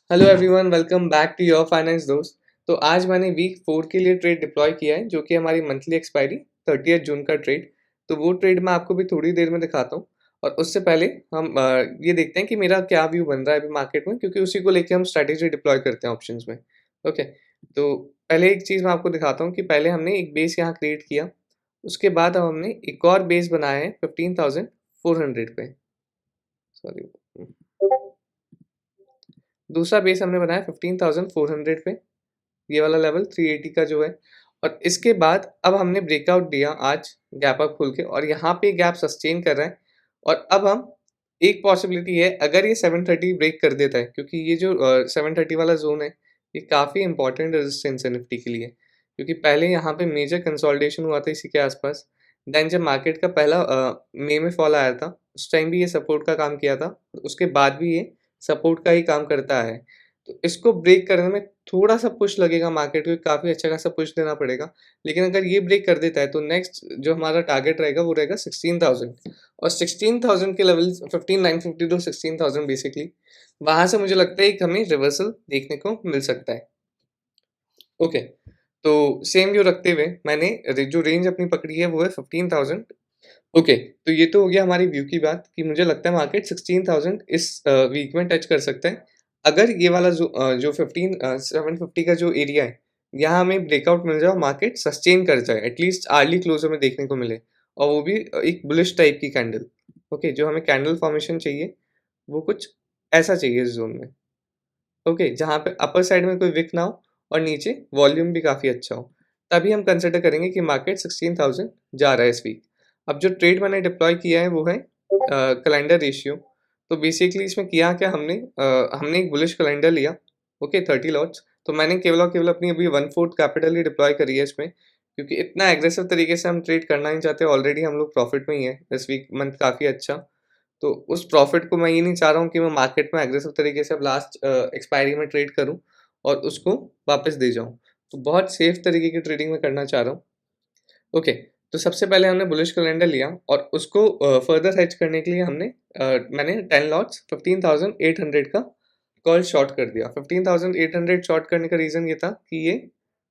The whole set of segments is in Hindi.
Hello everyone, welcome back to your finance दोस्त। तो आज मैंने वीक 4 के लिए ट्रेड डिप्लॉय किया है, जो कि हमारी मंथली एक्सपायरी 30 जून का ट्रेड। तो वो ट्रेड मैं आपको भी थोड़ी देर में दिखाता हूँ। और उससे पहले हम ये देखते हैं कि मेरा क्या व्यू बन रहा है अभी मार्केट में, क्योंकि उसी को लेके हम स्ट्रैटेजी डिप्लॉय करते हैं ऑप्शंस में। ओके, तो पहले एक चीज़ मैं आपको दिखाता हूँ कि पहले हमने एक बेस यहाँ क्रिएट किया। उसके बाद अब हमने एक और बेस बनाया है 15,400 पे। सॉरी, दूसरा बेस हमने बनाया 15,400 पे, ये वाला लेवल 380 का जो है। और इसके बाद अब हमने ब्रेकआउट दिया आज गैप अप खुल के, और यहाँ पे गैप सस्टेन कर रहा है। और अब हम एक पॉसिबिलिटी है, अगर ये 730 ब्रेक कर देता है, क्योंकि ये जो 730 वाला जोन है, ये काफ़ी इंपॉर्टेंट रेजिस्टेंस है निफ्टी के लिए, क्योंकि पहले यहाँ पे मेजर कंसोलिडेशन हुआ था इसी के आसपास। देन जब मार्केट का पहला मई में फॉल आया था, उस टाइम भी ये सपोर्ट का काम किया था, उसके बाद भी ये सपोर्ट का ही काम करता है। तो इसको ब्रेक करने में थोड़ा-सा पुश लगेगा मार्केट को, काफ़ी अच्छा खासा पुश देना पड़ेगा। लेकिन अगर ये ब्रेक कर देता है तो नेक्स्ट जो हमारा टारगेट रहेगा वो रहेगा 16,000। और 16,000 के लेवल्स 15,950 टू 16,000 बेसिकली, वहाँ से मुझे लगता है एक हमें रिवर्सल देखने को मिल सकता है। ओके, तो सेम व्यू रखते हुए मैंने जो रेंज अपनी पकड़ी है वो है 15,000। ओके, तो ये तो हो गया हमारी व्यू की बात कि मुझे लगता है मार्केट 16,000 इस वीक में टच कर सकता है। अगर ये वाला जो 750 का जो एरिया है, यहाँ हमें ब्रेकआउट मिल जाए और मार्केट सस्टेन कर जाए, एटलीस्ट आर्ली क्लोज हमें देखने को मिले, और वो भी एक बुलिश टाइप की कैंडल। ओके, जो हमें कैंडल फॉर्मेशन चाहिए वो कुछ ऐसा चाहिए इस जोन में। ओके, जहाँ पे अपर साइड में कोई विक ना हो और नीचे वॉल्यूम भी काफ़ी अच्छा हो, तभी हम कंसिडर करेंगे कि मार्केट 16,000 जा रहा है इस वीक। अब जो ट्रेड मैंने डिप्लॉय किया है वो है कैलेंडर रेशियो। तो बेसिकली इसमें किया क्या हमने, हमने एक बुलिश कैलेंडर लिया। Okay, 30 lots. तो मैंने केवल और केवल अपनी अभी 1/4 कैपिटल ही डिप्लॉय करी है इसमें, क्योंकि इतना एग्रेसिव तरीके से हम ट्रेड करना नहीं चाहते। ऑलरेडी हम लोग प्रॉफिट में ही है इस वीक, मंथ काफ़ी अच्छा। तो उस प्रॉफिट को मैं ये नहीं चाह रहा हूँ कि मैं मार्केट में एग्रेसिव तरीके से अब लास्ट एक्सपायरी में ट्रेड करूँ और उसको वापस दे जाऊँ। तो बहुत सेफ तरीके की ट्रेडिंग में करना चाह रहा हूँ। ओके, तो सबसे पहले हमने बुलिश कैलेंडर लिया और उसको फर्दर हेज करने के लिए मैंने 10 लॉट्स 15,800 का कॉल शॉर्ट कर दिया। 15,800 शॉर्ट करने का रीज़न ये था कि ये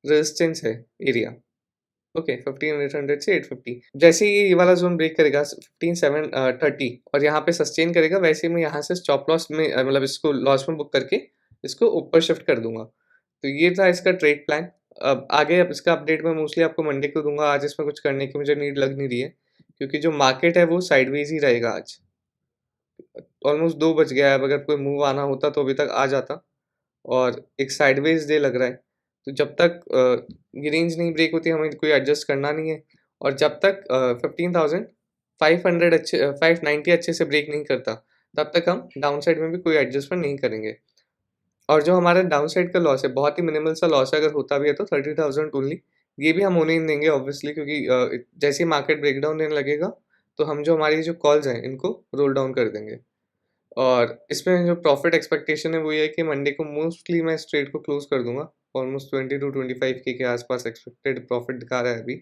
रेजिस्टेंस है एरिया। ओके, 15,800 से 850 जैसे ही ये वाला जोन ब्रेक करेगा 15,730 और यहाँ पे सस्टेन करेगा, वैसे ही मैं यहाँ से स्टॉप लॉस में मतलब इसको लॉस में बुक करके इसको ऊपर शिफ्ट कर दूंगा। तो ये था इसका ट्रेड प्लान। अब आगे अब इसका अपडेट मैं मोस्टली आपको मंडे को दूंगा। आज इसमें कुछ करने की मुझे नीड लग नहीं रही है, क्योंकि जो मार्केट है वो साइडवेज ही रहेगा आज। ऑलमोस्ट 2 बज गया है, अब अगर कोई मूव आना होता तो अभी तक आ जाता, और एक साइडवेज डे लग रहा है। तो जब तक ये रेंज नहीं ब्रेक होती हमें कोई एडजस्ट करना नहीं है। और जब तक 15,500 590 अच्छे से ब्रेक नहीं करता, तब तक हम डाउन साइड में भी कोई एडजस्टमेंट नहीं करेंगे। और जो हमारा डाउन साइड का लॉस है, बहुत ही मिनिमल सा लॉस है, अगर होता भी है तो 30,000 ओनली। ये भी हम होने नहीं देंगे ऑब्वियसली, क्योंकि जैसे ही मार्केट ब्रेकडाउन देने लगेगा तो हम जो हमारी जो कॉल्स हैं इनको रोल डाउन कर देंगे। और इसमें जो प्रॉफिट एक्सपेक्टेशन है वो ये है कि मंडे को मोस्टली मैं इस ट्रेड को क्लोज कर दूंगा। ऑलमोस्ट 20 टू 25 के आसपास एक्सपेक्टेड प्रॉफिट दिखा रहा है अभी।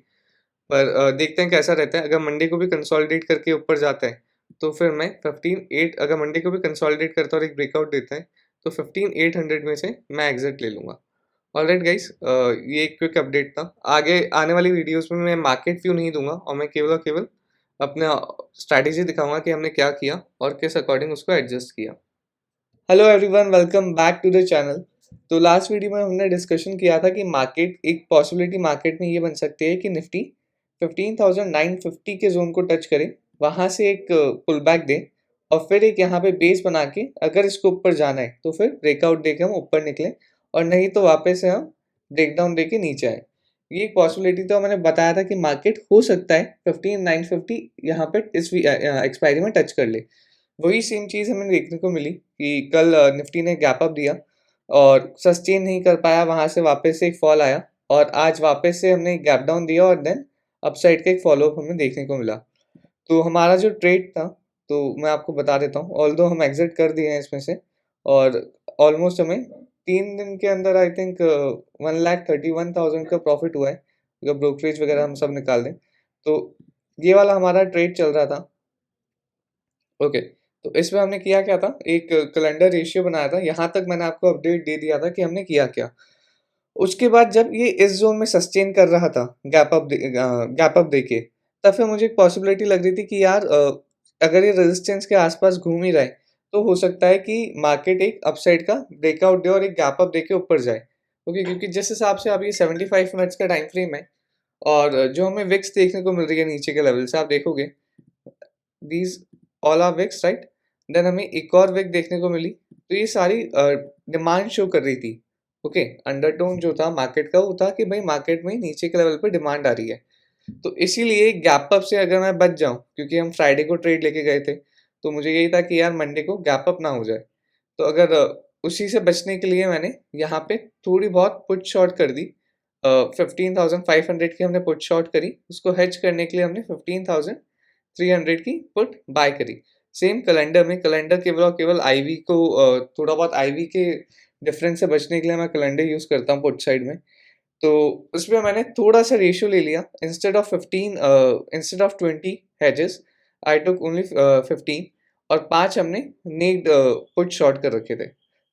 पर देखते हैं कैसा रहता है। अगर मंडे को भी कंसोलिडेट करके ऊपर जाता है तो फिर मैं 15,800, अगर मंडे को भी कंसोलिडेट करता है और एक ब्रेकआउट देता है तो 15,800 में से मैं एग्जिट ले लूंगा। ऑलराइट गाइस, ये एक क्विक अपडेट था। आगे आने वाली वीडियोस में मैं मार्केट व्यू नहीं दूंगा, और मैं केवल और केवल अपना स्ट्रैटेजी दिखाऊंगा कि हमने क्या किया और किस अकॉर्डिंग उसको एडजस्ट किया। Hello everyone, welcome back to the channel. तो लास्ट वीडियो में हमने डिस्कशन किया था कि मार्केट, एक पॉसिबिलिटी मार्केट में ये बन सकती है कि निफ्टी 15,950 के जोन को टच करे, वहां से एक पुल बैक दे, और फिर एक यहाँ पे बेस बना के अगर इसको ऊपर जाना है तो फिर ब्रेकआउट दे के हम ऊपर निकले, और नहीं तो वापस से हम ब्रेकडाउन दे के नीचे आए। ये एक पॉसिबिलिटी तो मैंने बताया था कि मार्केट हो सकता है 15,950 यहाँ पे इस एक्सपायरी में टच कर ले। वही सेम चीज़ हमें देखने को मिली कि कल निफ्टी ने गैप अप दिया और सस्टेन नहीं कर पाया, वहां से वापस से एक फॉल आया, और आज वापस से हमने एक गैप डाउन दिया और देन अपसाइड का एक फॉलोअप हमें देखने को मिला। तो हमारा जो ट्रेड था, तो मैं आपको बता देता हूँ, ऑल्दो हम एग्जिट कर दिए हैं इसमें से, और ऑलमोस्ट हमें 3 दिन के अंदर आई थिंक 1,31,000 का प्रॉफिट हुआ है, अगर ब्रोकरेज वगैरह हम सब निकाल दें तो। ये वाला हमारा ट्रेड चल रहा था। ओके, तो इसमें हमने किया क्या था, एक कैलेंडर रेशियो बनाया था, यहाँ तक मैंने आपको अपडेट दे दिया था कि हमने किया क्या। उसके बाद जब ये इस ज़ोन में सस्टेन कर रहा था गैप अप देके, तब फिर मुझे एक पॉसिबिलिटी लग रही थी कि यार अगर ये रेजिस्टेंस के आसपास घूम ही रहा है, तो हो सकता है कि मार्केट एक अपसाइड का ब्रेकआउट दे और एक गैप अप देके ऊपर जाए। ओके, क्योंकि जिस हिसाब से अभी 75 मिनट्स का टाइम फ्रेम है और जो हमें विक्स देखने को मिल रही है नीचे के लेवल से, आप देखोगे these all are wicks, right. Then हमें एक और विक देखने को मिली, तो ये सारी डिमांड शो कर रही थी। ओके, अंडरटोन जो था मार्केट का वो था कि भाई मार्केट में नीचे के लेवल पे डिमांड आ रही है। तो इसीलिए गैप अप से अगर मैं बच जाऊं, क्योंकि हम फ्राइडे को ट्रेड लेके गए थे, तो मुझे यही था कि यार मंडे को गैप अप ना हो जाए। तो अगर उसी से बचने के लिए मैंने यहाँ पे थोड़ी बहुत पुट शॉर्ट कर दी। 15,500 की हमने पुट शॉर्ट करी, उसको हेज करने के लिए हमने 15,300 की पुट बाय करी। सेम कैलेंडर में, कैलेंडर केवल और केवल आईवी को थोड़ा बहुत आईवी के डिफरेंस से बचने के लिए मैं कैलेंडर यूज करता हूँ पुट साइड में। तो उसमें मैंने थोड़ा सा रेशियो ले लिया, instead of 20 hedges I took only 15, और 5 हमने नीड पुट शॉर्ट कर रखे थे।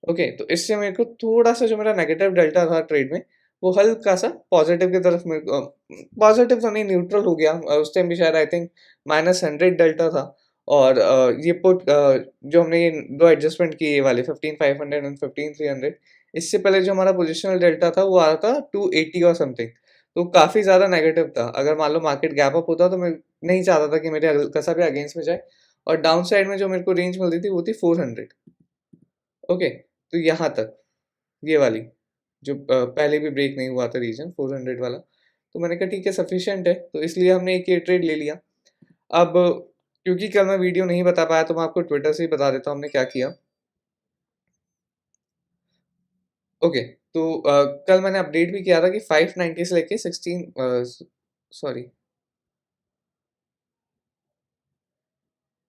ओके, तो इससे मेरे को थोड़ा सा जो मेरा नेगेटिव डेल्टा था ट्रेड में, वो हल्का सा पॉजिटिव की तरफ मेरे को, पॉजिटिव तो नहीं, न्यूट्रल हो गया। उस टाइम भी शायद आई थिंक -100 डेल्टा था। और ये पुट जो हमने ये दो एडजस्टमेंट किए, ये वाले 15,500 एंड 15,300, इससे पहले जो हमारा पोजिशनल डेल्टा था वो आ रहा था 280 और समथिंग। तो काफ़ी ज़्यादा नेगेटिव था। अगर मान लो मार्केट गैप अप होता तो मैं नहीं चाहता था कि मेरे हल्का-सा भी अगेंस्ट में जाए। और डाउन साइड में जो मेरे को रेंज मिल रही थी वो थी 400। ओके, तो यहाँ तक ये वाली जो पहले भी ब्रेक नहीं हुआ था रीजन 400 वाला, तो मैंने कहा ठीक है, सफिशिएंट है, तो इसलिए हमने एक ये ट्रेड ले लिया। अब क्योंकि कल मैं वीडियो नहीं बता पाया, तो मैं आपको ट्विटर से ही बता देता हूँ हमने क्या किया। ओके, तो कल मैंने अपडेट भी किया था कि 590 से लेके 16, सॉरी,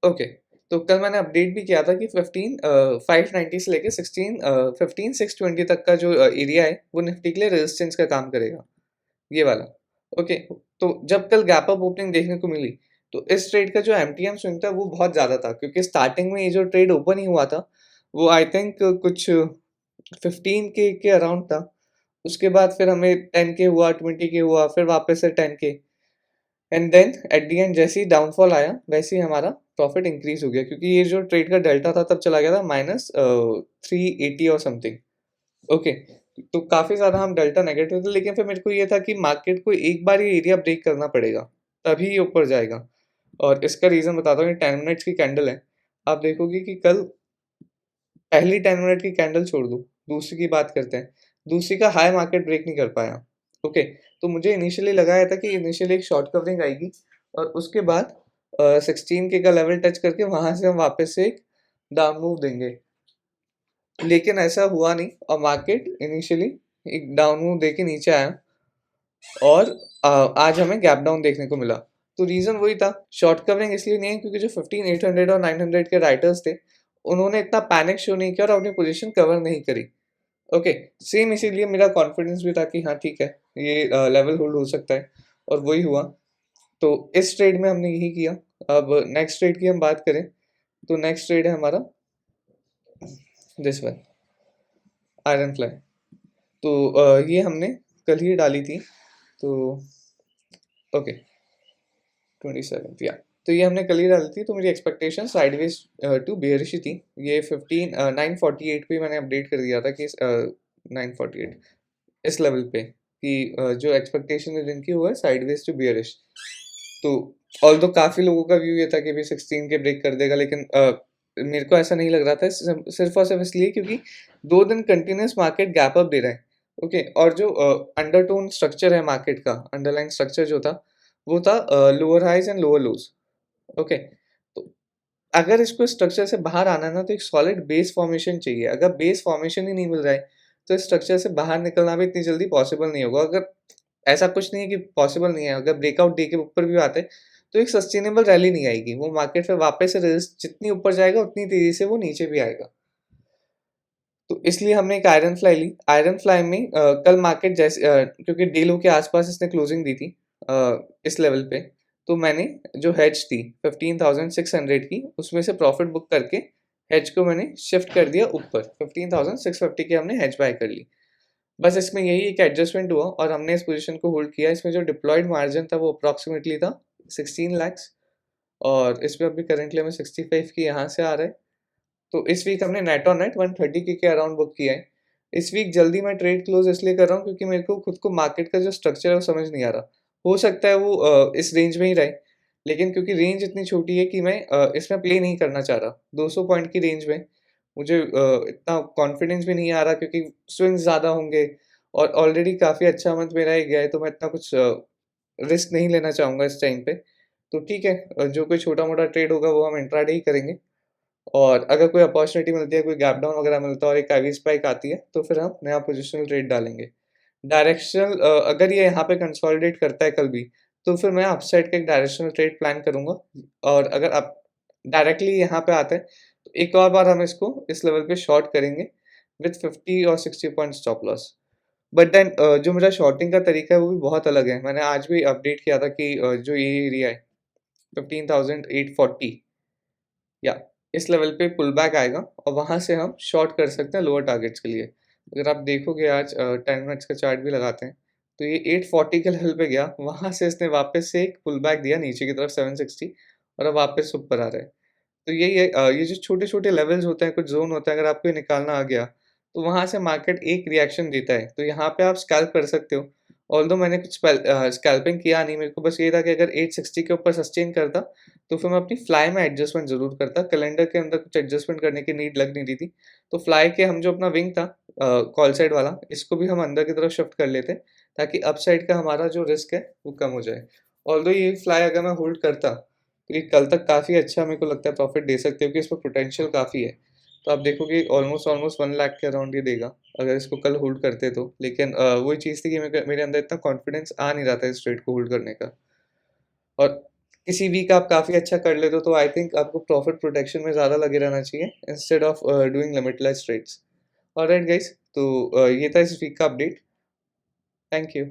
ओके, तो कल मैंने अपडेट भी किया था कि 590 से लेके 15,620 तक का जो एरिया है वो निफ्टी के लिए रेजिस्टेंस का काम करेगा, ये वाला। ओके, तो जब कल गैप अप ओपनिंग देखने को मिली, तो इस ट्रेड का जो एमटीएम स्विंग था वो बहुत ज़्यादा था, क्योंकि स्टार्टिंग में ये जो ट्रेड ओपन ही हुआ था वो आई थिंक कुछ 15K के अराउंड था। उसके बाद फिर हमें 10K हुआ, 20K हुआ, फिर वापस से 10K, and then at the end जैसे ही डाउनफॉल आया वैसे ही हमारा प्रॉफिट इंक्रीज हो गया, क्योंकि ये जो ट्रेड का डेल्टा था तब चला गया था -380 और समथिंग। ओके, तो काफ़ी ज़्यादा हम डेल्टा नेगेटिव थे, लेकिन फिर मेरे को ये था कि मार्केट को एक बार ये एरिया ब्रेक करना पड़ेगा, तभी ये ऊपर जाएगा। और इसका रीज़न बताता हूँ, ये 10 मिनट्स की कैंडल है। आप देखोगे कि कल पहली 10 मिनट की कैंडल छोड़ दो, दूसरी की बात करते हैं। दूसरी का हाई मार्केट ब्रेक नहीं कर पाया। ओके, तो मुझे इनिशियली लगाया था कि इनिशियली एक शॉर्ट कवरिंग आएगी और उसके बाद 16K का लेवल टच करके वहाँ से हम वापस से एक डाउन मूव देंगे। लेकिन ऐसा हुआ नहीं और मार्केट इनिशियली एक डाउन मूव देके नीचे आया और आज हमें गैप डाउन देखने को मिला। तो रीज़न वही था, शॉर्ट कवरिंग इसलिए नहीं है क्योंकि जो 15,800 और 900 के राइटर्स थे, उन्होंने इतना पैनिक शो नहीं किया और अपनी पोजीशन कवर नहीं करी। ओके, सेम इसीलिए मेरा कॉन्फिडेंस भी था कि हाँ ठीक है, ये लेवल होल्ड हो सकता है, और वही हुआ। तो इस ट्रेड में हमने यही किया। अब नेक्स्ट ट्रेड की हम बात करें, तो नेक्स्ट ट्रेड है हमारा दिस वन, आयरन फ्लाई। तो ये हमने कल ही डाली थी। तो ओके, 27 या, तो ये हमने कल ही डाली थी। तो मेरी एक्सपेक्टेशन साइडवेज टू बेयरिश ही थी। ये 948 पे मैंने अपडेट कर दिया था कि 948 इस लेवल पे कि जो एक्सपेक्टेशन है जिनकी वो है साइडवेज टू बियरिश। तो ऑल्दो काफ़ी लोगों का व्यू ये था कि भाई 16 के ब्रेक कर देगा, लेकिन मेरे को ऐसा नहीं लग रहा था, सिर्फ और सिर्फ इसलिए क्योंकि 2 दिन कंटिन्यूस मार्केट गैप अप दे रहा है। ओके, और जो अंडरटोन स्ट्रक्चर है मार्केट का, अंडरलाइन स्ट्रक्चर जो था वो था lower highs and lower lows. Okay, तो अगर इसको स्ट्रक्चर से बाहर आना है ना, तो एक सॉलिड बेस फॉर्मेशन चाहिए। अगर बेस फॉर्मेशन ही नहीं मिल रहा है, तो स्ट्रक्चर से बाहर निकलना भी इतनी जल्दी पॉसिबल नहीं होगा। अगर ऐसा कुछ नहीं है कि पॉसिबल नहीं है, अगर ब्रेकआउट दे के ऊपर भी आते, तो एक सस्टेनेबल रैली नहीं आएगी। वो मार्केट फिर वापस से जितनी ऊपर जाएगा उतनी तेजी से वो नीचे भी आएगा। तो इसलिए हमने एक आयरन फ्लाई ली। आयरन फ्लाई में कल मार्केट जैसे क्योंकि डे लो के आसपास इसने क्लोजिंग दी थी इस लेवल पे, तो मैंने जो हेज थी 15,600 की, उसमें से प्रॉफिट बुक करके हेज को मैंने शिफ्ट कर दिया ऊपर, 15,650 की हमने हेज बाय कर ली। बस इसमें यही एक एडजस्टमेंट हुआ और हमने इस पोजीशन को होल्ड किया। इसमें जो डिप्लॉयड मार्जिन था वो अप्रॉक्सीमेटली था 16 लाख्स, और इसमें अभी करंटली हमें 65 की यहाँ से आ रहा है। तो इस वीक हमने नेट ऑन नेट 130 के अराउंड बुक किया है। इस वीक जल्दी मैं ट्रेड क्लोज इसलिए कर रहा हूँ क्योंकि मेरे को खुद को मार्केट का जो स्ट्रक्चर है वो समझ नहीं आ रहा। हो सकता है वो इस रेंज में ही रहे, लेकिन क्योंकि रेंज इतनी छोटी है कि मैं इसमें प्ले नहीं करना चाह रहा। 200 पॉइंट की रेंज में मुझे इतना कॉन्फिडेंस भी नहीं आ रहा क्योंकि स्विंग्स ज़्यादा होंगे और ऑलरेडी काफ़ी अच्छा मंथ मेरा ही गया है, तो मैं इतना कुछ रिस्क नहीं लेना चाहूँगा इस टाइम पे। तो ठीक है, जो कोई छोटा-मोटा ट्रेड होगा वो हम इंट्राडे ही करेंगे, और अगर कोई अपॉर्चुनिटी मिलती है, कोई गैप डाउन वगैरह मिलता है और एक आईवी स्पाइक आती है, तो फिर हम नया पोजिशनल ट्रेड डालेंगे। डायरेक्शनल अगर ये यहाँ पे कंसोलिडेट करता है कल भी, तो फिर मैं अपसाइड का एक डायरेक्शनल ट्रेड प्लान करूँगा, और अगर आप डायरेक्टली यहाँ पे आता है, तो एक और बार हम इसको इस लेवल पे शॉर्ट करेंगे विथ 50 और 60 point stop loss. But then जो मेरा शॉर्टिंग का तरीका है वो भी बहुत अलग है। मैंने आज भी अपडेट किया था कि जो ये एरिया है 15,840, या इस लेवल पे पुल बैक आएगा और वहाँ से हम शॉर्ट कर सकते हैं लोअर टारगेट्स के लिए। अगर आप देखोगे आज 10 मिनट्स का चार्ट भी लगाते हैं, तो ये 840 के लेवल पे गया, वहाँ से इसने वापस से एक पुल बैक दिया नीचे की तरफ 760, और अब वापस ऊपर आ रहा है। तो यही है, ये जो छोटे-छोटे लेवल्स होते हैं, कुछ ज़ोन होता है, अगर आपको ये निकालना आ गया, तो वहाँ से मार्केट एक रिएक्शन देता है। तो यहाँ पे आप स्कैल्प कर सकते हो। ऑल्दो मैंने कुछ स्कैल्पिंग किया नहीं, मेरे को बस ये था कि अगर 860 के ऊपर सस्टेन करता, तो फिर मैं अपनी फ्लाई में एडजस्टमेंट ज़रूर करता। कैलेंडर के अंदर कुछ एडजस्टमेंट करने की नीड लग नहीं रही थी। तो फ्लाई के हम जो अपना विंग था कॉल साइड वाला, इसको भी हम अंदर की तरफ शिफ्ट कर लेते, ताकि अपसाइड का हमारा जो रिस्क है, वो कम हो जाए। ऑल्दो ये फ्लाई अगर मैं होल्ड करता, तो ये कल तक काफ़ी अच्छा मेरे को लगता है प्रॉफ़िट दे सकते हो, क्योंकि इसमें पोटेंशियल काफ़ी है। तो आप देखोगे ऑलमोस्ट ऑलमोस्ट 1 लाख के अराउंड ये देगा, अगर इसको कल होल्ड करते तो। लेकिन वही चीज़ थी कि मेरे अंदर इतना कॉन्फिडेंस आ नहीं रहा था इस ट्रेड को होल्ड करने का। और किसी वीक आप काफ़ी अच्छा कर लेते हो, तो आई थिंक आपको प्रॉफ़िट प्रोटेक्शन में ज़्यादा लगे रहना चाहिए instead of doing limitless trades. Alright guys, तो ये था इस वीक का अपडेट। Thank you.